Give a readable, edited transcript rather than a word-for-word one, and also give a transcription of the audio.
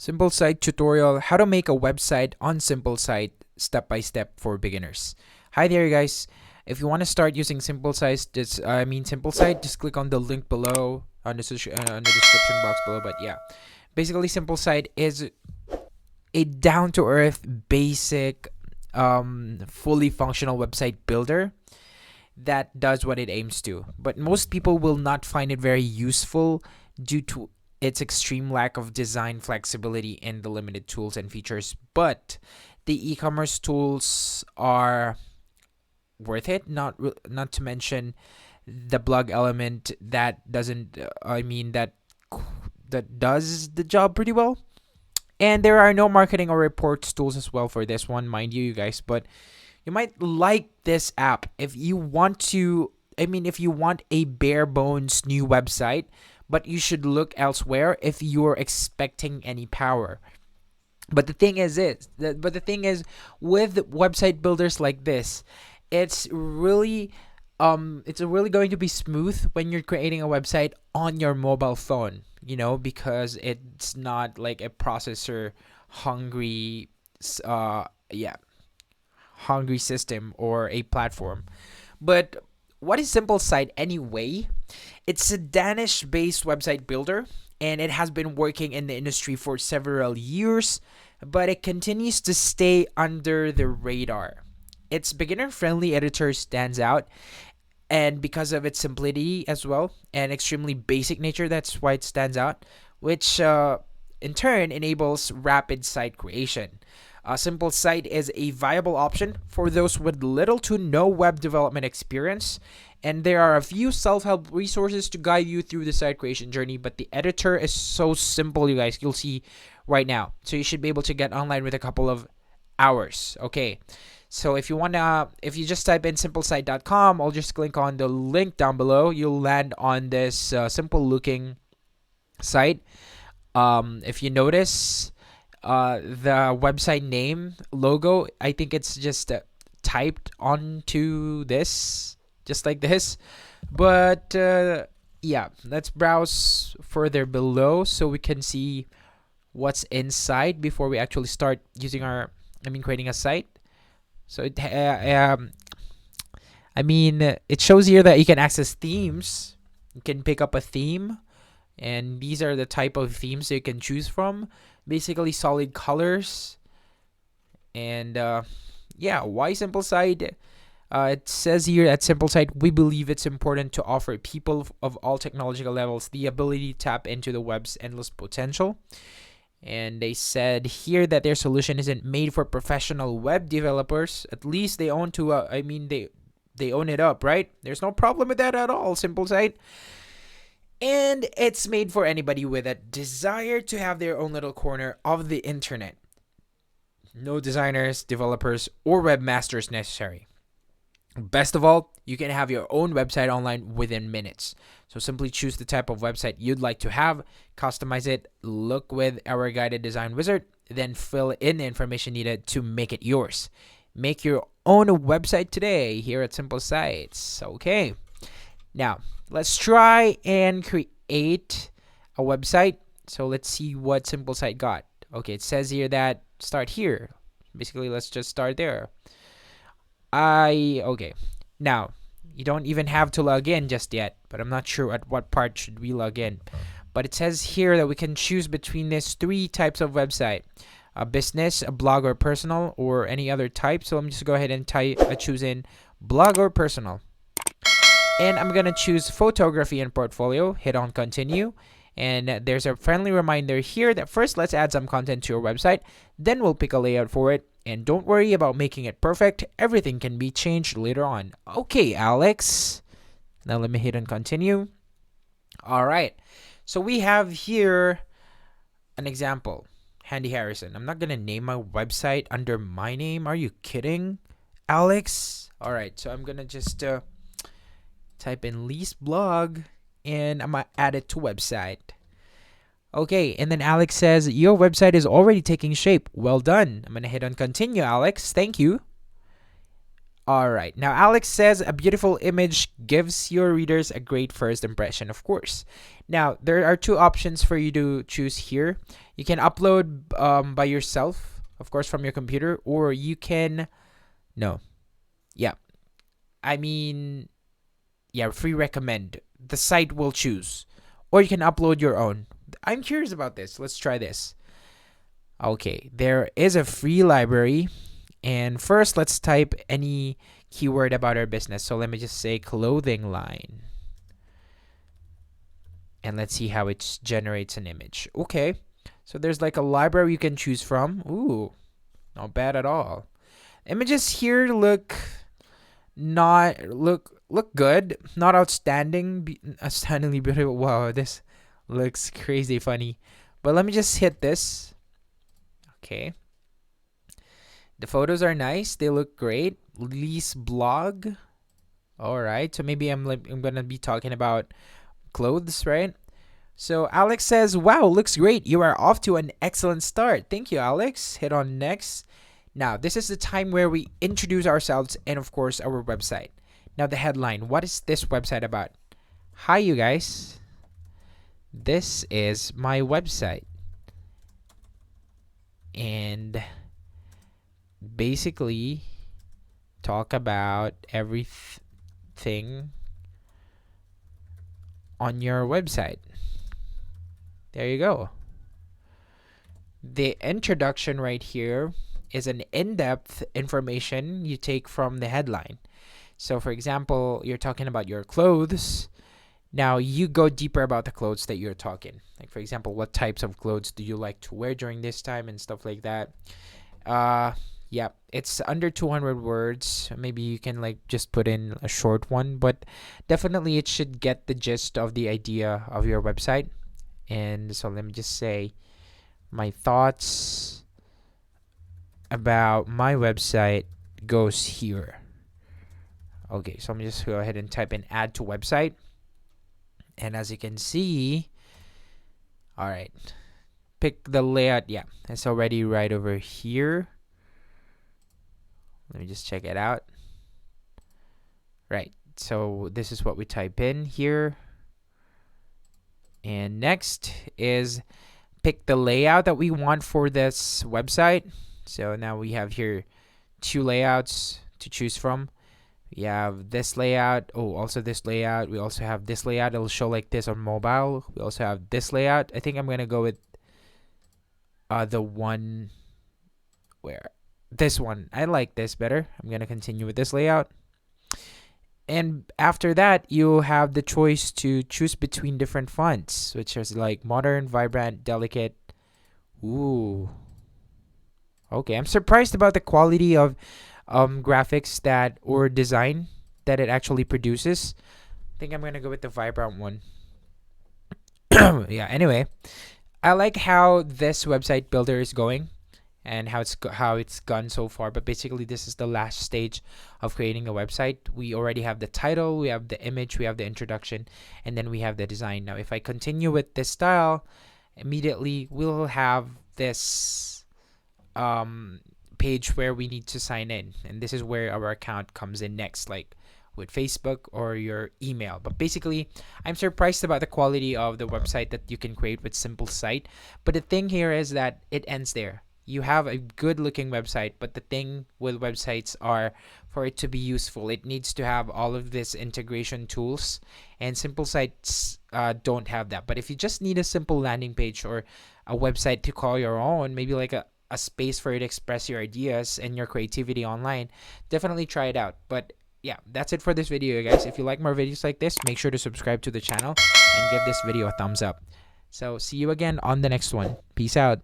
Simplesite tutorial, how to make a website on Simplesite step by step for beginners. Hi there guys. If you want to start using Simplesite, just click on the link below on on the description box below. But yeah, basically Simplesite is a down to earth basic fully functional website builder that does what it aims to. But most people will not find it very useful due to its extreme lack of design flexibility and the limited tools and features. But the e-commerce tools are worth it. Not to mention the blog element that doesn't. That does the job pretty well. And there are no marketing or reports tools as well for this one, mind you guys. But you might like this app if you want to. If you want a bare bones new website, but you should look elsewhere if you're expecting any power. But the thing is, with website builders like this, it's really going to be smooth when you're creating a website on your mobile phone. Because it's not like a processor hungry, hungry system or a platform. But what is Simplesite anyway? It's a Danish-based website builder, and it has been working in the industry for several years, but it continues to stay under the radar. Its beginner-friendly editor stands out, and because of its simplicity as well, and extremely basic nature, that's why it stands out, which in turn enables rapid site creation. A simple site is a viable option for those with little to no web development experience, and there are a few self-help resources to guide you through the site creation journey, but the editor is so simple, you guys. You'll see right now. So you should be able to get online with a couple of hours. Okay. So if you just type in simplesite.com, I'll just click on the link down below. You'll land on this simple looking site. If you notice, the website name logo, I think it's just typed onto this, just like this. But yeah, let's browse further below so we can see what's inside before we actually start using creating a site. So it shows here that you can access themes. You can pick up a theme, and these are the type of themes you can choose from. Basically, solid colors. And why Simplesite? It says here at Simplesite, we believe it's important to offer people of all technological levels the ability to tap into the web's endless potential. And they said here that their solution isn't made for professional web developers. At least they own they own it up, right? There's no problem with that at all, Simplesite. And it's made for anybody with a desire to have their own little corner of the internet. No designers, developers, or webmasters necessary. Best of all, you can have your own website online within minutes. So simply choose the type of website you'd like to have, customize it, look with our guided design wizard, then fill in the information needed to make it yours. Make your own website today here at Simplesites. Okay. Now, let's try and create a website. So let's see what Simplesite got. Okay, it says here that start here. Basically, let's just start there. Okay. Now, you don't even have to log in just yet, but I'm not sure at what part should we log in. But it says here that we can choose between these three types of website: a business, a blog, or personal, or any other type. So I'm just go ahead and choose in blog or personal. And I'm going to choose photography and portfolio. Hit on continue. And there's a friendly reminder here that first let's add some content to your website. Then we'll pick a layout for it. And don't worry about making it perfect. Everything can be changed later on. Okay, Alex. Now let me hit on continue. All right. So we have here an example. Handy Harrison. I'm not going to name my website under my name. Are you kidding, Alex? All right. So I'm going to just type in Lee's blog, and I'm going to add it to website. Okay, and then Alex says, your website is already taking shape. Well done. I'm going to hit on continue, Alex. Thank you. All right. Now, Alex says a beautiful image gives your readers a great first impression, of course. Now, there are two options for you to choose here. You can upload by yourself, of course, from your computer, or you can. No. Yeah. I mean, yeah, free recommend. The site will choose. Or you can upload your own. I'm curious about this. Let's try this. Okay, there is a free library. And first, let's type any keyword about our business. So let me just say clothing line. And let's see how it generates an image. Okay, so there's like a library you can choose from. Ooh, not bad at all. Images here look good, not outstandingly beautiful. Wow, this looks crazy funny. But let me just hit this. Okay. The photos are nice. They look great. Lease blog. All right. So maybe I'm gonna be talking about clothes, right? So Alex says, "Wow, looks great. You are off to an excellent start." Thank you, Alex. Hit on next. Now, this is the time where we introduce ourselves and, of course, our website. Now, the headline. What is this website about? Hi, you guys. This is my website. And basically talk about everything on your website. There you go. The introduction right here is an in-depth information you take from the headline. So for example, you're talking about your clothes. Now you go deeper about the clothes that you're talking. Like for example, what types of clothes do you like to wear during this time and stuff like that. Yeah, it's under 200 words. Maybe you can like just put in a short one, but definitely it should get the gist of the idea of your website. And so let me just say my thoughts about my website goes here. Okay, so I'm just go ahead and type in add to website. And as you can see, all right, pick the layout. Yeah, it's already right over here. Let me just check it out. Right, so this is what we type in here. And next is pick the layout that we want for this website. So now we have here two layouts to choose from. We have this layout. Oh, also this layout. We also have this layout. It'll show like this on mobile. We also have this layout. I think I'm going to go with the one where this one. I like this better. I'm going to continue with this layout. And after that, you have the choice to choose between different fonts, which is like modern, vibrant, delicate. Ooh. Okay, I'm surprised about the quality of graphics that or design that it actually produces. I think I'm gonna go with the vibrant one. Yeah. Anyway, I like how this website builder is going and how it's gone so far. But basically, this is the last stage of creating a website. We already have the title, we have the image, we have the introduction, and then we have the design. Now, if I continue with this style, immediately we'll have this page where we need to sign in, and this is where our account comes in next, like with Facebook or your email. But basically, I'm surprised about the quality of the website that you can create with Simplesite. But the thing here is that it ends there. You have a good looking website, but the thing with websites are for it to be useful, it needs to have all of this integration tools, and simple sites don't have that. But if you just need a simple landing page or a website to call your own, maybe like a space for you to express your ideas and your creativity online, definitely try it out. But yeah, that's it for this video, guys. If you like more videos like this, make sure to subscribe to the channel and give this video a thumbs up. So see you again on the next one. Peace out.